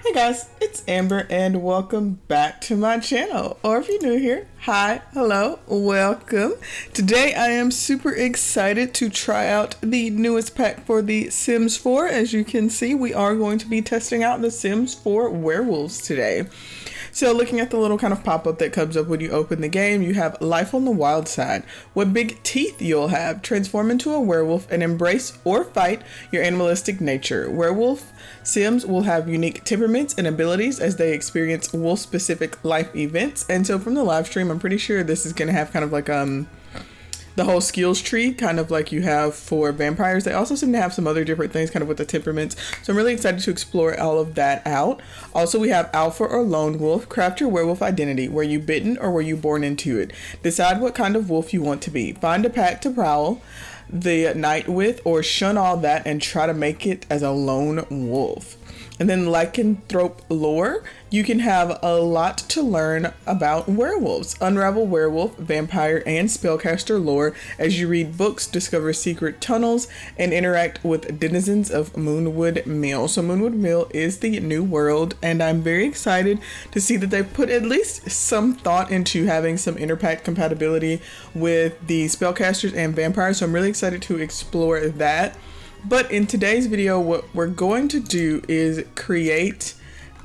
Hey guys, it's Amber and welcome back to my channel. Or if you're new here, hi, hello, welcome. Today I am super excited to try out the newest pack for the Sims 4. As you can see, we are going to be testing out the Sims 4 Werewolves today. So looking at the little kind of pop-up that comes up when you open the game, you have life on the wild side. What big teeth you'll have. Transform into a werewolf and embrace or fight your animalistic nature. Werewolf Sims will have unique temperaments and abilities as they experience wolf-specific life events. And so from the live stream, I'm pretty sure this is going to have kind of like the whole skills tree, kind of like you have for vampires. They also seem to have some other different things kind of with the temperaments. So I'm really excited to explore all of that out. Also, we have alpha or lone wolf. Craft your werewolf identity. Were you bitten or were you born into it? Decide what kind of wolf you want to be. Find a pack to prowl the night with or shun all that and try to make it as a lone wolf. And then lycanthrope lore, you can have a lot to learn about werewolves. Unravel werewolf, vampire, and spellcaster lore as you read books, discover secret tunnels, and interact with denizens of Moonwood Mill. So Moonwood Mill is the new world, and I'm very excited to see that they've put at least some thought into having some interpack compatibility with the spellcasters and vampires. So I'm really excited to explore that. But in today's video, what we're going to do is create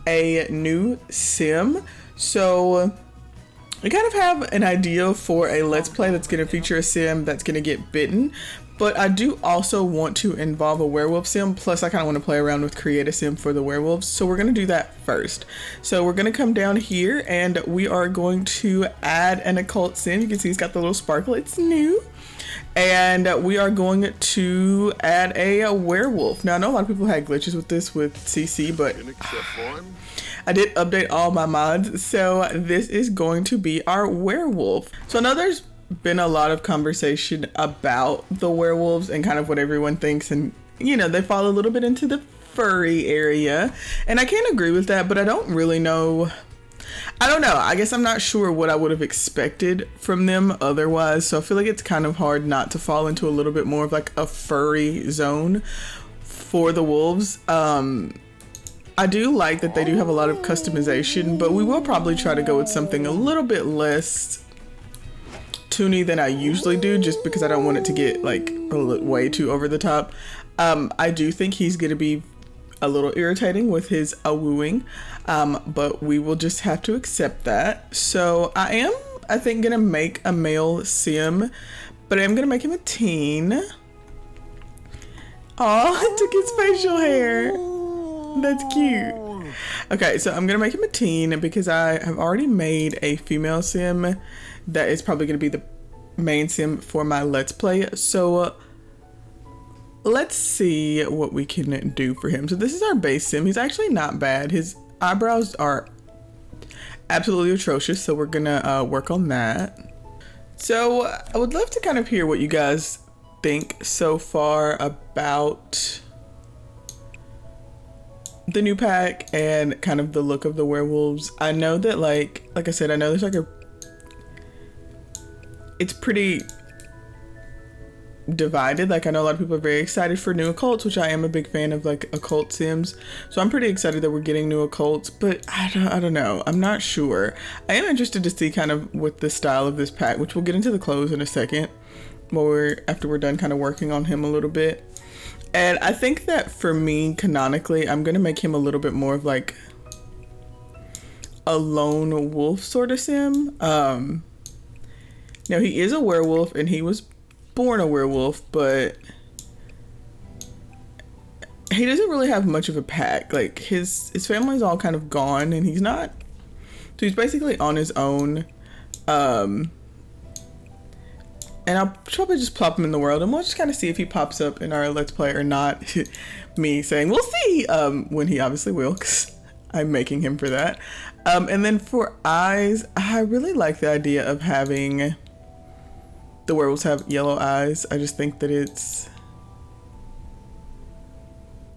a new sim. So we kind of have an idea for a let's play that's going to feature a sim that's going to get bitten. But I do also want to involve a werewolf sim. Plus I kind of want to play around with create a sim for the werewolves. So we're going to do that first. So we're going to come down here and we are going to add an occult sim. You can see it's got the little sparkle. It's new. And we are going to add a werewolf. Now I know a lot of people had glitches with this with CC, but I did update all my mods. So this is going to be our werewolf. So I know there's been a lot of conversation about the werewolves and kind of what everyone thinks, and you know, they fall a little bit into the furry area, and I can't agree with that, but I don't really know. I don't know. I guess I'm not sure what I would have expected from them otherwise. So I feel like it's kind of hard not to fall into a little bit more of like a furry zone for the wolves. I do like that they do have a lot of customization, but we will probably try to go with something a little bit less toony than I usually do, just because I don't want it to get like way too over the top. I do think he's going to be a little irritating with his wooing, but we will just have to accept that. So I think gonna make a male sim, but I am gonna make him a teen. Oh, I took his facial hair. That's cute. Okay, so I'm gonna make him a teen because I have already made a female sim that is probably gonna be the main sim for my let's play. So let's see what we can do for him. So this is our base sim. He's actually not bad. His eyebrows are absolutely atrocious, so we're gonna work on that. So I would love to kind of hear what you guys think so far about the new pack and kind of the look of the werewolves. I know that like I said, I know there's like it's pretty divided. Like I know a lot of people are very excited for new occults, which I am a big fan of, like occult sims, so I'm pretty excited that we're getting new occults, but I don't know, I'm not sure. I am interested to see kind of with the style of this pack, which we'll get into the clothes in a second after we're done kind of working on him a little bit. And I think that for me, canonically, I'm gonna make him a little bit more of like a lone wolf sort of sim. Now he is a werewolf and he was born a werewolf, but he doesn't really have much of a pack. Like his family's all kind of gone and he's not, so he's basically on his own. And I'll probably just plop him in the world and we'll just kind of see if he pops up in our let's play or not. Me saying we'll see when he obviously will, because I'm making him for that. And then for eyes, I really like the idea of having the werewolves have yellow eyes. I just think that it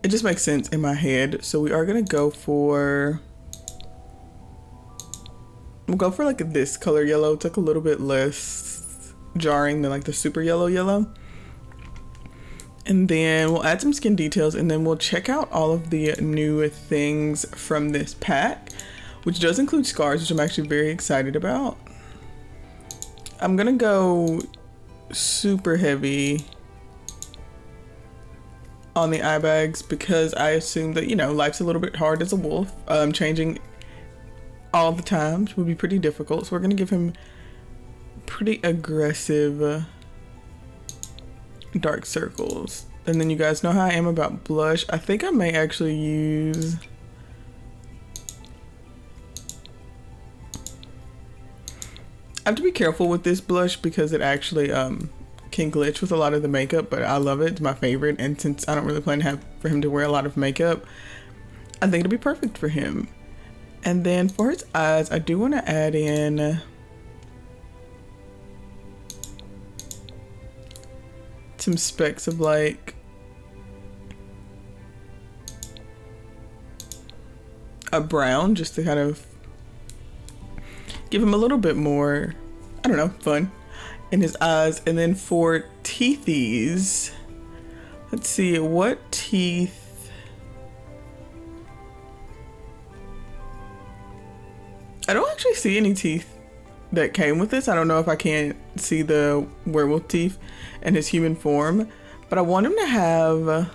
just makes sense in my head. So we are gonna go for, we'll go for like this color yellow. It's like a little bit less jarring than like the super yellow. And then we'll add some skin details, and then we'll check out all of the new things from this pack, which does include scars, which I'm actually very excited about. I'm gonna go super heavy on the eye bags because I assume that, you know, life's a little bit hard as a wolf. Changing all the time would be pretty difficult. So we're gonna give him pretty aggressive dark circles. And then you guys know how I am about blush. I think I may actually use I have to be careful with this blush because it actually can glitch with a lot of the makeup, but I love it. It's my favorite, and since I don't really plan for him to wear a lot of makeup, I think it'll be perfect for him. And then for his eyes, I do want to add in some specks of like a brown, just to kind of give him a little bit more, I don't know, fun in his eyes. And then for teethies, let's see, what teeth? I don't actually see any teeth that came with this. I don't know if I can't see the werewolf teeth in his human form, but I want him to have, I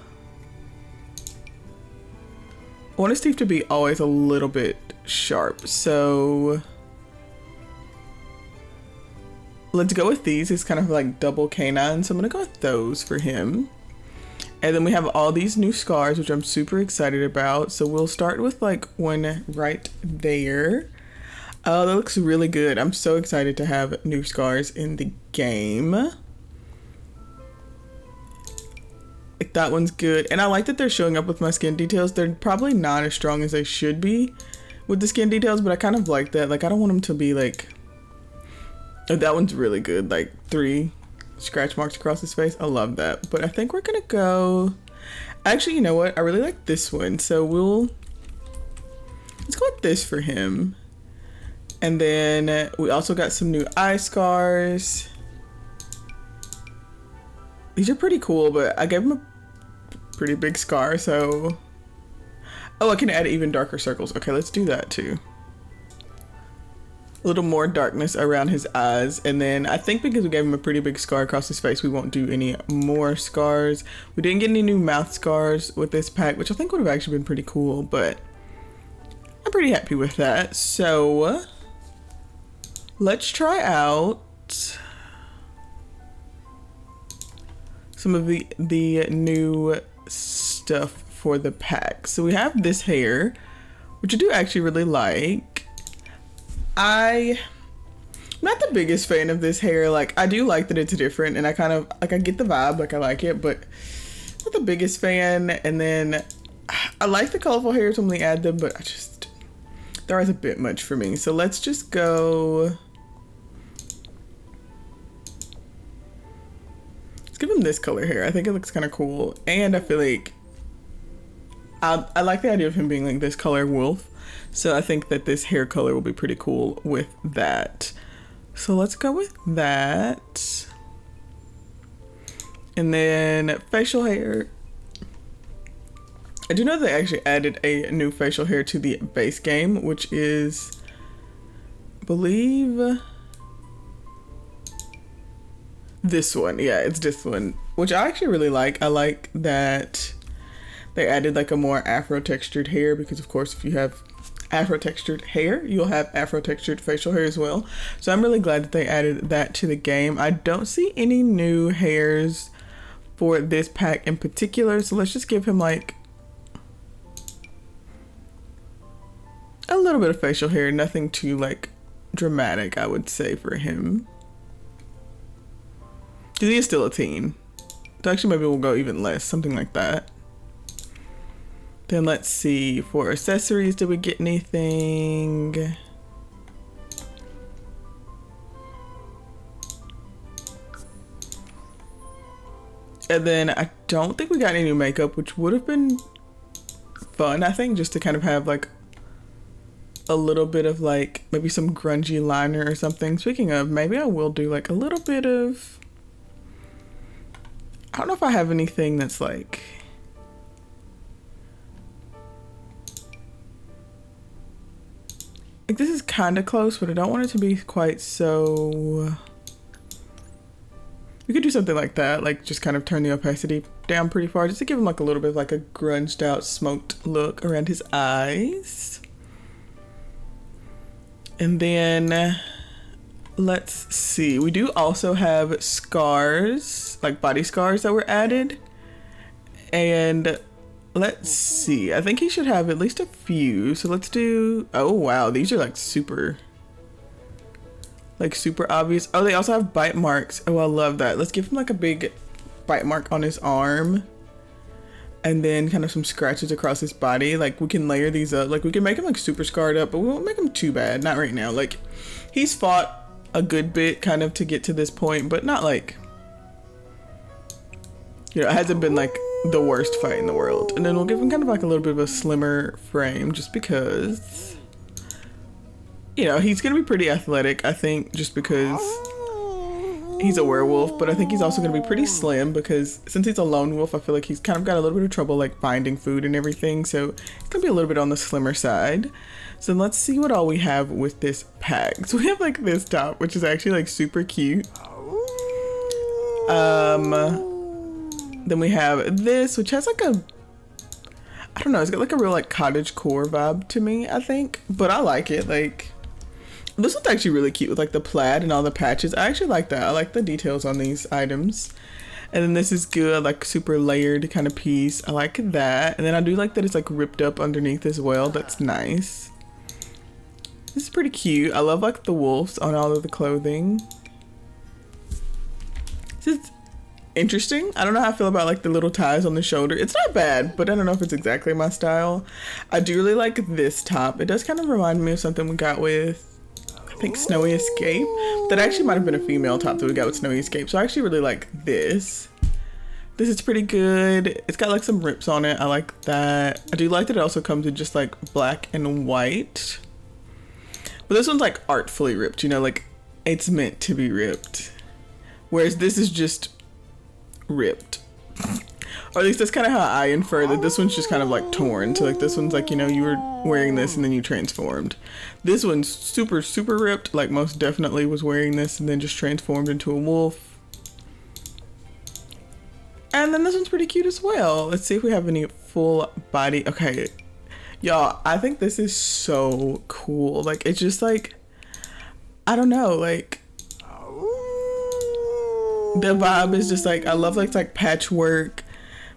want his teeth to be always a little bit sharp. So let's go with these. It's kind of like double canine, so I'm gonna go with those for him. And then we have all these new scars, which I'm super excited about. So we'll start with like one right there. Oh, that looks really good. I'm so excited to have new scars in the game. Like, that one's good. And I like that they're showing up with my skin details. They're probably not as strong as they should be with the skin details, but I kind of like that. Like, I don't want them to be like, oh, that one's really good. Like 3 scratch marks across his face. I love that. But I think we're gonna go, actually, you know what? I really like this one. So let's go with this for him. And then we also got some new eye scars. These are pretty cool, but I gave him a pretty big scar, so. Oh, I can add even darker circles. Okay, let's do that too. A little more darkness around his eyes. And then I think because we gave him a pretty big scar across his face, we won't do any more scars. We didn't get any new mouth scars with this pack, which I think would have actually been pretty cool, but I'm pretty happy with that. So let's try out some of the new stuff for the pack. So we have this hair, which I do actually really like. I'm not the biggest fan of this hair. Like, I do like that it's different, and I kind of like, I get the vibe, like I like it, but not the biggest fan. And then I like the colorful hairs when we add them, but they're always a bit much for me. So let's just go. Let's give him this color hair. I think it looks kind of cool, and I feel like I like the idea of him being like this color wolf. So I think that this hair color will be pretty cool with that. So let's go with that. And then facial hair. I do know they actually added a new facial hair to the base game, which is, I believe, this one. Yeah, it's this one, which I actually really like. I like that they added like a more afro textured hair, because of course if you have afro textured hair, you'll have afro textured facial hair as well. So I'm really glad that they added that to the game. I don't see any new hairs for this pack in particular, so let's just give him like a little bit of facial hair, nothing too like dramatic, I would say, for him, because he is still a teen. So actually maybe we'll go even less, something like that. Then let's see, for accessories, did we get anything? And then I don't think we got any new makeup, which would have been fun, I think, just to kind of have like a little bit of like maybe some grungy liner or something. Speaking of, maybe I will do like a little bit of, I don't know if I have anything that's like, this is kind of close, but I don't want it to be quite so. We could do something like that, like just kind of turn the opacity down pretty far, just to give him like a little bit of like a grunged out, smoked look around his eyes. And then let's see, we do also have scars, like body scars that were added. And let's see, I think he should have at least a few. So let's do, oh wow, these are like super obvious. Oh, they also have bite marks. Oh, I love that. Let's give him like a big bite mark on his arm. And then kind of some scratches across his body. Like we can layer these up. Like we can make him like super scarred up, but we won't make him too bad. Not right now. Like he's fought a good bit kind of to get to this point, but not like, you know, it hasn't been like the worst fight in the world. And then we'll give him kind of like a little bit of a slimmer frame just because, you know, he's gonna be pretty athletic, I think, just because he's a werewolf, but I think he's also gonna be pretty slim because since he's a lone wolf, I feel like he's kind of got a little bit of trouble like finding food and everything, so it's gonna be a little bit on the slimmer side. So let's see what all we have with this pack. So we have like this top, which is actually like super cute. Then we have this, which has like a, I don't know, it's got like a real like cottagecore vibe to me, I think, but I like it. Like, this one's actually really cute with like the plaid and all the patches. I actually like that. I like the details on these items. And then this is good, like super layered kind of piece. I like that. And then I do like that it's like ripped up underneath as well. That's nice. This is pretty cute. I love like the wolves on all of the clothing. This is interesting. I don't know how I feel about like the little ties on the shoulder. It's not bad, but I don't know if it's exactly my style. I do really like this top. It does kind of remind me of something we got with, I think, Snowy Escape. That actually might have been a female top that we got with Snowy Escape. So I actually really like this. This is pretty good. It's got like some rips on it. I like that. I do like that it also comes in just like black and white. But this one's like artfully ripped, you know, like it's meant to be ripped. Whereas this is just ripped. Or at least that's kind of how I infer that this one's just kind of like torn. So like this one's like, you know, you were wearing this and then you transformed. This one's super, super ripped. Like most definitely was wearing this and then just transformed into a wolf. And then this one's pretty cute as well. Let's see if we have any full body. Okay, y'all, I think this is so cool. Like it's just like, I don't know, like the vibe is just like, I love like it's like patchwork,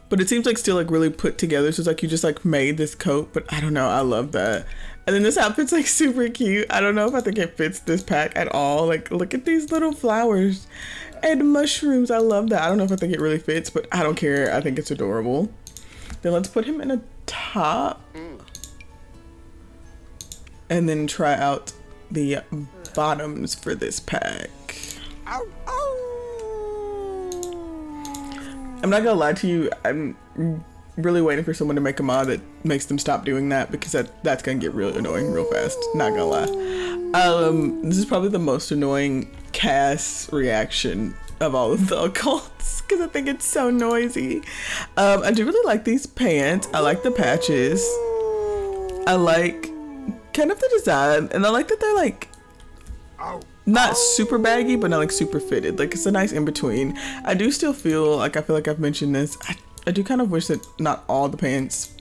but it seems like still like really put together. So it's like you just like made this coat, but I don't know, I love that. And then this outfit's like super cute. I don't know if I think it fits this pack at all. Like look at these little flowers and mushrooms. I love that. I don't know if I think it really fits, but I don't care. I think it's adorable. Then let's put him in a top and then try out the bottoms for this pack. I'm not gonna lie to you, I'm really waiting for someone to make a mod that makes them stop doing that, because that's gonna get really annoying real fast, not gonna lie. This is probably the most annoying Cass reaction of all of the occults, because I think it's so noisy. I do really like these pants. I like the patches. I like kind of the design, and I like that they're like not super baggy, but not like super fitted. Like it's a nice in between. I do still feel like, I feel like I've mentioned this, I do kind of wish that not all the pants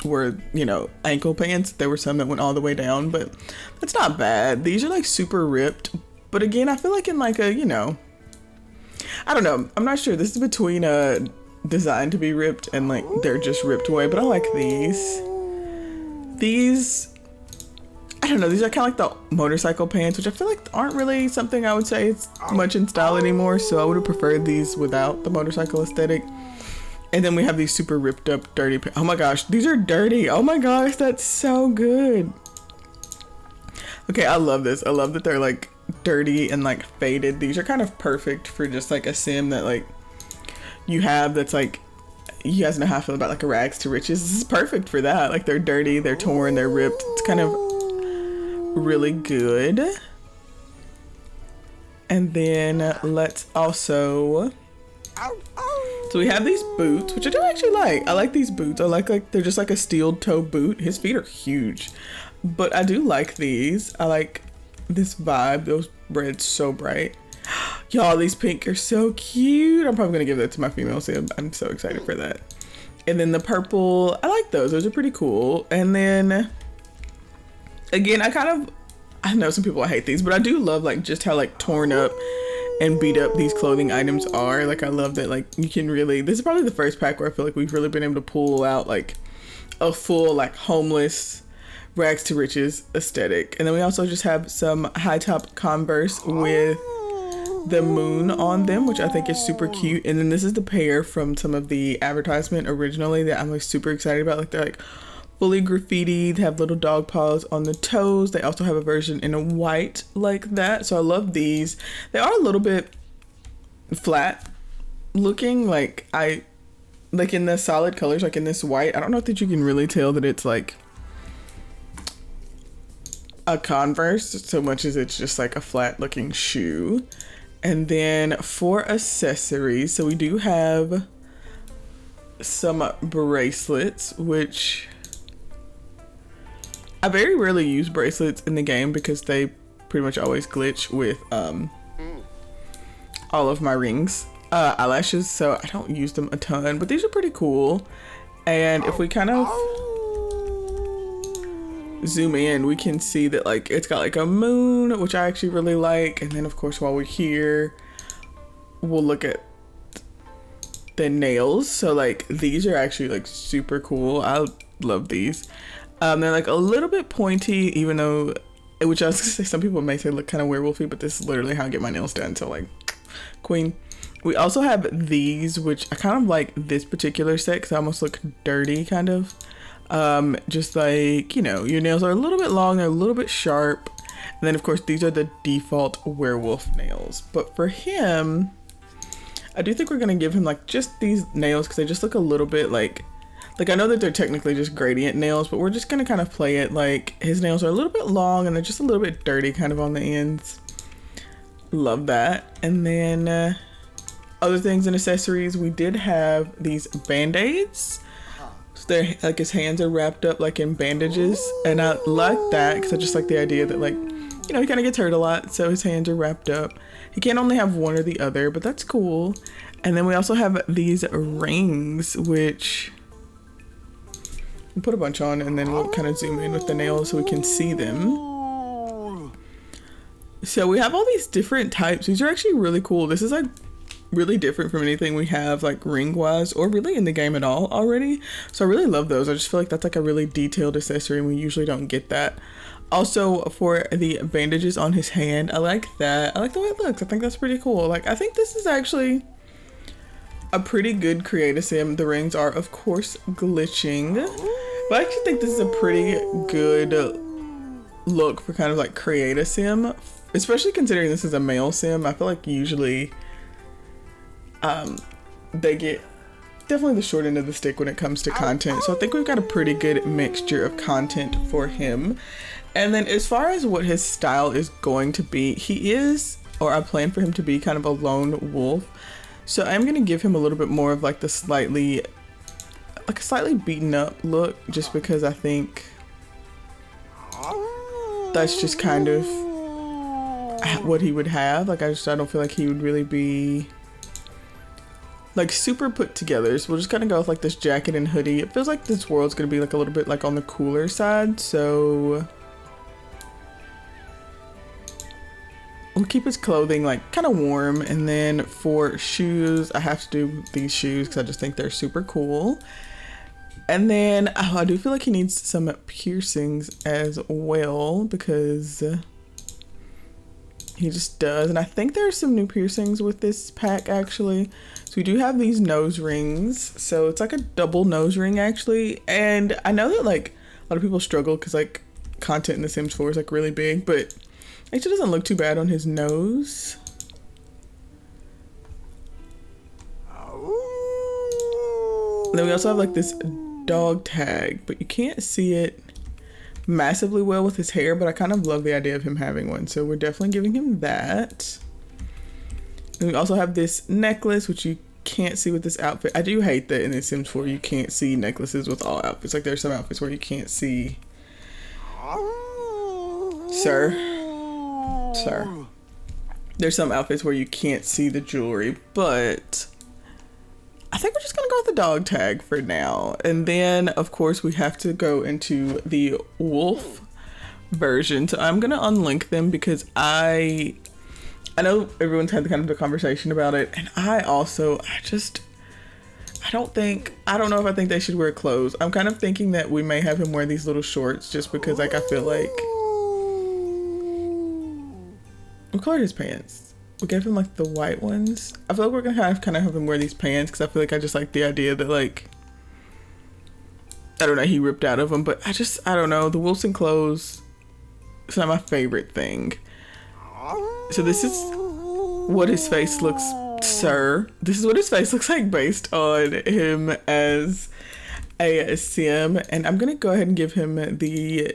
were, you know, ankle pants. There were some that went all the way down, but that's not bad. These are like super ripped, but again, I feel like in like a, you know, I don't know, I'm not sure. This is between a designed to be ripped and like they're just ripped away, but I like these. I don't know, these are kind of like the motorcycle pants, which I feel like aren't really something I would say it's much in style anymore, so I would have preferred these without the motorcycle aesthetic. And then we have these super ripped up dirty pants. Oh my gosh, these are dirty. Oh my gosh, that's so good. Okay, I love this. I love that they're like dirty and like faded. These are kind of perfect for just like a sim that like you have that's like, you guys know how I feel about like a rags to riches. This is perfect for that. Like they're dirty, they're torn, they're ripped. It's kind of really good. And then let's also So we have these boots, which I do actually like. I like these boots. I like they're just like a steel toe boot. His feet are huge, but I do like these. I like this vibe. Those reds so bright. Y'all, these pink are so cute. I'm probably gonna give that to my female, so I'm so excited for that. And then the purple, I like those. Those are pretty cool. And then again, I know some people hate these, but I do love like just how like torn up and beat up these clothing items are. Like I love that like you can really, this is probably the first pack where I feel like we've really been able to pull out like a full like homeless rags to riches aesthetic. And then we also just have some high top Converse with the moon on them, which I think is super cute. And then this is the pair from some of the advertisement originally that I'm like super excited about. Like they're like fully graffitied, have little dog paws on the toes. They also have a version in a white like that, so I love these. They are a little bit flat looking, like in the solid colors, like in this white. I don't know that you can really tell that it's like a Converse so much as it's just like a flat looking shoe. And then for accessories, so we do have some bracelets, which I very rarely use bracelets in the game because they pretty much always glitch with all of my rings, eyelashes, so I don't use them a ton, but these are pretty cool. And if we kind of zoom in, we can see that like it's got like a moon, which I actually really like. And then of course while we're here, we'll look at the nails. So like these are actually like super cool. I love these. They're like a little bit pointy, even though, which I was gonna say, some people may say look kind of werewolfy, but this is literally how I get my nails done, so like queen. We also have these, which I kind of like this particular set because they almost look dirty kind of. Just like, you know, your nails are a little bit long, they're a little bit sharp. And then of course these are the default werewolf nails. But for him, I do think we're gonna give him like just these nails because they just look a little bit like I know that they're technically just gradient nails, but we're just gonna kind of play it like his nails are a little bit long and they're just a little bit dirty kind of on the ends. Love that. And then other things and accessories, we did have these band-aids. So they're like his hands are wrapped up like in bandages, and I like that because I just like the idea that like, you know, he kind of gets hurt a lot, so his hands are wrapped up. He can't only have one or the other, but that's cool. And then we also have these rings, which we'll put a bunch on and then we'll kind of zoom in with the nails so we can see them. So we have all these different types. These are actually really cool. This is like really different from anything we have like ring wise or really in the game at all already. So I really love those. I just feel like that's like a really detailed accessory and we usually don't get that. Also for the bandages on his hand, I like that. I like the way it looks. I think that's pretty cool. Like I think this is actually a pretty good creative sim. The rings are of course glitching, but I actually think this is a pretty good look for kind of like creative sim, especially considering this is a male sim. I feel like usually they get definitely the short end of the stick when it comes to content. So I think we've got a pretty good mixture of content for him. And then as far as what his style is going to be, he is, or I plan for him to be kind of a lone wolf. So I'm going to give him a little bit more of like the slightly beaten up look, just because I think that's just kind of what he would have. Like I don't feel like he would really be like super put together. So we'll just kind of go with like this jacket and hoodie. It feels like this world's gonna be like a little bit like on the cooler side, so we'll keep his clothing like kind of warm. And then for shoes, I have to do these shoes because I just think they're super cool. And then I do feel like he needs some piercings as well because he just does. And I think there are some new piercings with this pack actually. So we do have these nose rings. So it's like a double nose ring actually. And I know that like a lot of people struggle because like content in The Sims 4 is like really big, but it actually doesn't look too bad on his nose. And then we also have like this dog tag, but you can't see it massively well with his hair, but I kind of love the idea of him having one, so we're definitely giving him that. And we also have this necklace, which you can't see with this outfit. I do hate that in The Sims 4 you can't see necklaces with all outfits. Like there's some outfits where you can't see. Sir. There's some outfits where you can't see the jewelry, but I think we're just gonna go with the dog tag for now. And then of course we have to go into the wolf version. So I'm gonna unlink them because I know everyone's had the kind of the conversation about it, and I don't know if I think they should wear clothes. I'm kind of thinking that we may have him wear these little shorts just because like I feel like, what color are his pants? We gave him like the white ones. I feel like we're gonna kind of have him wear these pants because I feel like I just like the idea that like, I don't know, he ripped out of them, but I don't know, the wolves in clothes, it's not my favorite thing. So this is what his face looks, sir. This is what his face looks like based on him as a sim. And I'm gonna go ahead and give him these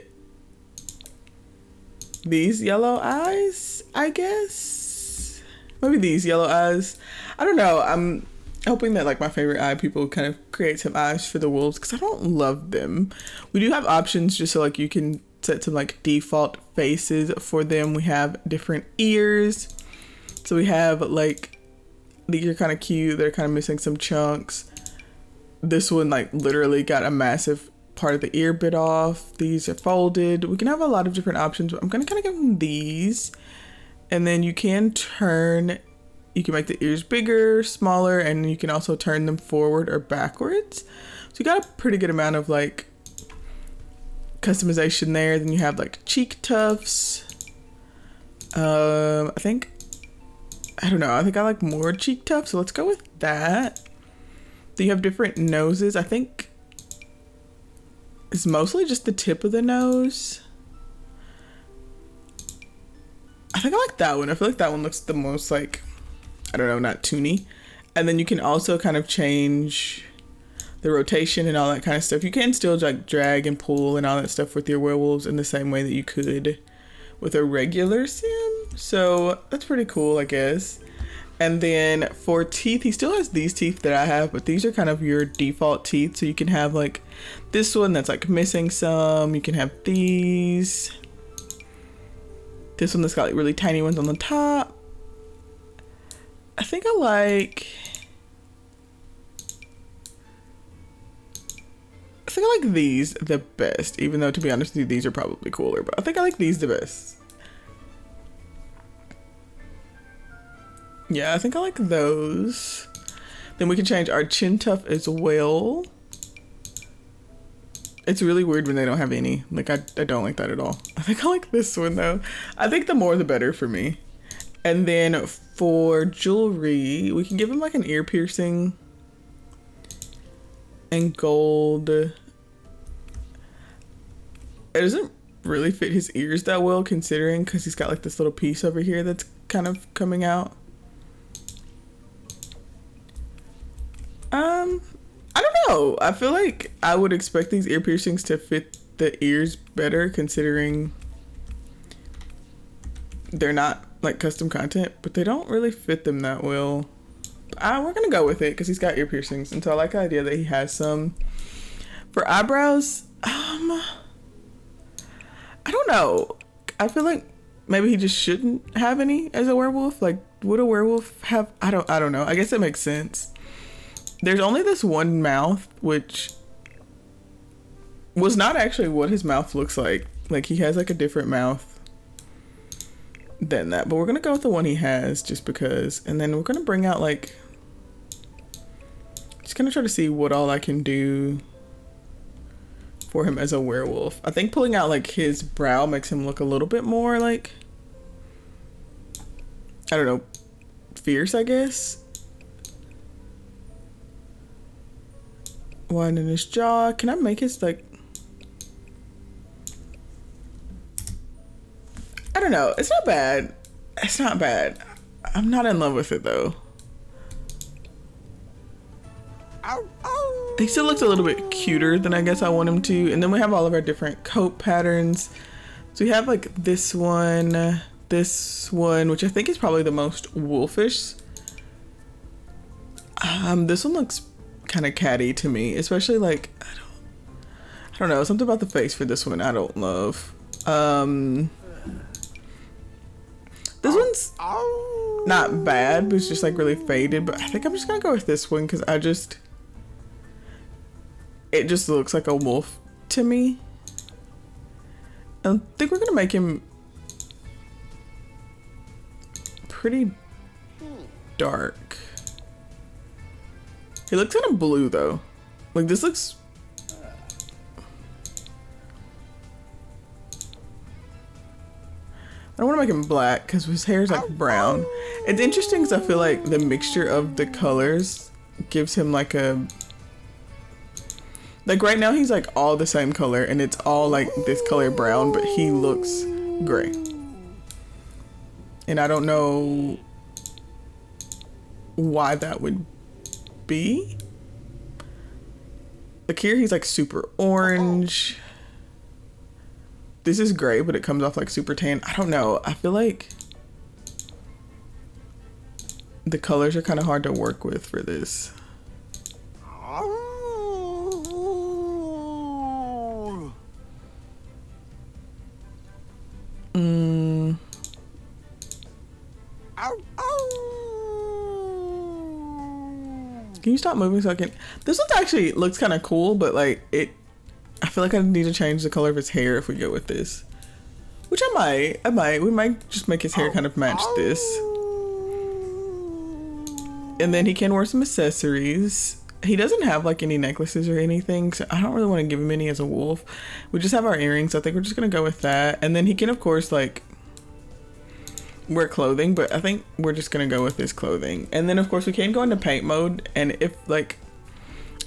yellow eyes, I guess. Maybe these yellow eyes. I don't know. I'm hoping that like my favorite eye people kind of create some eyes for the wolves because I don't love them. We do have options just so like you can set some like default faces for them. We have different ears. So we have like, these are kind of cute. They're kind of missing some chunks. This one like literally got a massive part of the ear bit off. These are folded. We can have a lot of different options, but I'm gonna kind of give them these. And then you can make the ears bigger, smaller, and you can also turn them forward or backwards. So you got a pretty good amount of like customization there. Then you have like cheek tufts. I think I like more cheek tufts, so let's go with that. Then you have different noses. I think it's mostly just the tip of the nose. I think I like that one. I feel like that one looks the most like, I don't know, not toony. And then you can also kind of change the rotation and all that kind of stuff. You can still like drag and pull and all that stuff with your werewolves in the same way that you could with a regular sim. So that's pretty cool, I guess. And then for teeth, he still has these teeth that I have, but these are kind of your default teeth. So you can have like this one that's like missing some. You can have these. This one that's got like really tiny ones on the top. I think I like these the best, even though to be honest with you, these are probably cooler, but I think I like these the best. Yeah, I think I like those. Then we can change our chin tuft as well. It's really weird when they don't have any. Like, I don't like that at all. I think I like this one though. I think the more the better for me. And then for jewelry, we can give him like an ear piercing and gold. It doesn't really fit his ears that well considering, because he's got like this little piece over here that's kind of coming out. I don't know. I feel like I would expect these ear piercings to fit the ears better considering they're not like custom content, but they don't really fit them that well. We're gonna go with it because he's got ear piercings, and so I like the idea that he has some. For eyebrows, I don't know. I feel like maybe he just shouldn't have any as a werewolf. Like, would a werewolf have? I don't know. I guess it makes sense. There's only this one mouth, which was not actually what his mouth looks like. Like, he has like a different mouth than that, but we're gonna go with the one he has just because. And then we're gonna bring out like, just gonna try to see what all I can do for him as a werewolf. I think pulling out like his brow makes him look a little bit more like, I don't know, fierce, I guess. One in his jaw. Can I make his like, I don't know. It's not bad. It's not bad. I'm not in love with it though. He still looks a little bit cuter than I guess I want him to. And then we have all of our different coat patterns. So we have like this one, which I think is probably the most wolfish. This one looks kind of catty to me, especially like I don't know, something about the face for this one I don't love. This one's not bad, but it's just like really faded. But I think I'm just gonna go with this one because it just looks like a wolf to me. I think we're gonna make him pretty dark. He looks kind of blue though. Like this looks. I don't want to make him black because his hair is like brown. It's interesting because I feel like the mixture of the colors gives him like a. Like right now he's like all the same color and it's all like this color brown, but he looks gray. And I don't know why that would be. Like here he's like super orange. This is gray, but it comes off like super tan. I don't know. I feel like the colors are kind of hard to work with for this. Can you stop moving so I can? This one actually looks kind of cool, but like I feel like I need to change the color of his hair if we go with this. Which I might. We might just make his hair kind of match this. And then he can wear some accessories. He doesn't have like any necklaces or anything, so I don't really want to give him any as a wolf. We just have our earrings, so I think we're just gonna go with that. And then he can of course like wear clothing, but I think we're just gonna go with this clothing. And then of course we can go into paint mode, and if like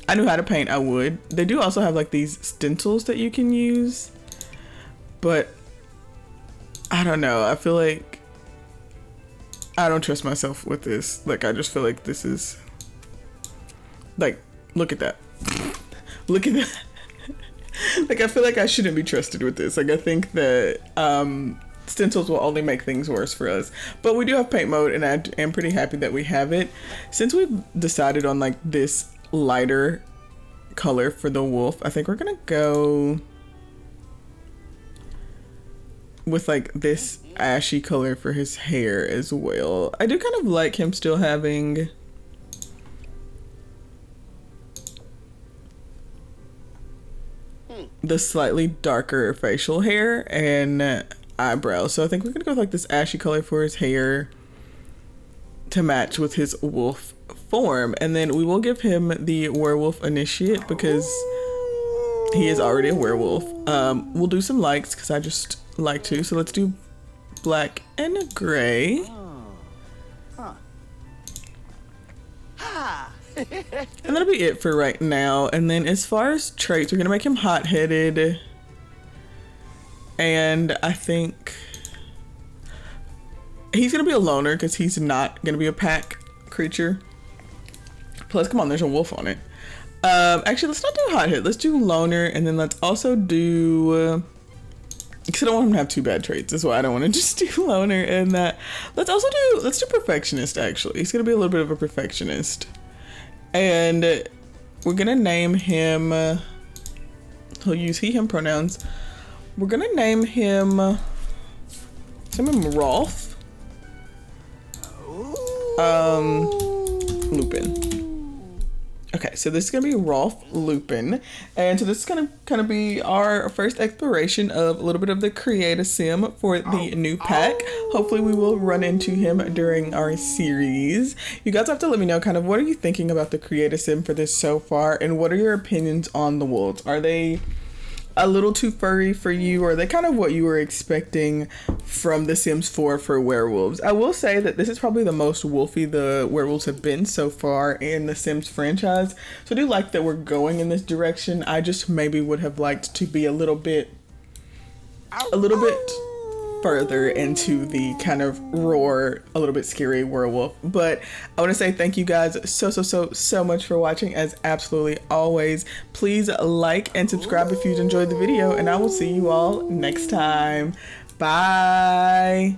I knew how to paint, I would. They do also have like these stencils that you can use, but I don't know. I feel like I don't trust myself with this. Like I just feel like this is like, look at that. Look at that. Like I feel like I shouldn't be trusted with this. Like I think that stencils will only make things worse for us. But we do have paint mode, and I am pretty happy that we have it. Since we've decided on like this lighter color for the wolf, I think we're gonna go with like this ashy color for his hair as well. I do kind of like him still having the slightly darker facial hair and eyebrows, so I think we're gonna go with like this ashy color for his hair to match with his wolf form. And then we will give him the werewolf initiate because he is already a werewolf. We'll do some likes because I just like to, so let's do black and gray. And that'll be it for right now. And then as far as traits, we're gonna make him hot-headed, and I think he's gonna be a loner because he's not gonna be a pack creature. Plus, come on, there's a wolf on it. Actually, let's not do hot-headed. Let's do loner, and then let's also do because I don't want him to have two bad traits. That's why I don't want to just do loner. And let's do perfectionist. Actually, he's gonna be a little bit of a perfectionist. And we're gonna name him, he'll use he, him pronouns. We're gonna name him Rolf. Lupin. Okay, so this is gonna be Rolf Lupin. And so this is gonna kind of be our first exploration of a little bit of the creative sim for the new pack. Hopefully we will run into him during our series. You guys have to let me know kind of what are you thinking about the creative sim for this so far, and what are your opinions on the wolves? Are they a little too furry for you, or are they kind of what you were expecting from The Sims 4 for werewolves? I will say that this is probably the most wolfy the werewolves have been so far in the Sims franchise. So I do like that we're going in this direction. I just maybe would have liked to be a little bit further into the kind of roar, a little bit scary werewolf. But I want to say thank you guys so much for watching, as absolutely always. Please like and subscribe if you've enjoyed the video, and I will see you all next time. Bye.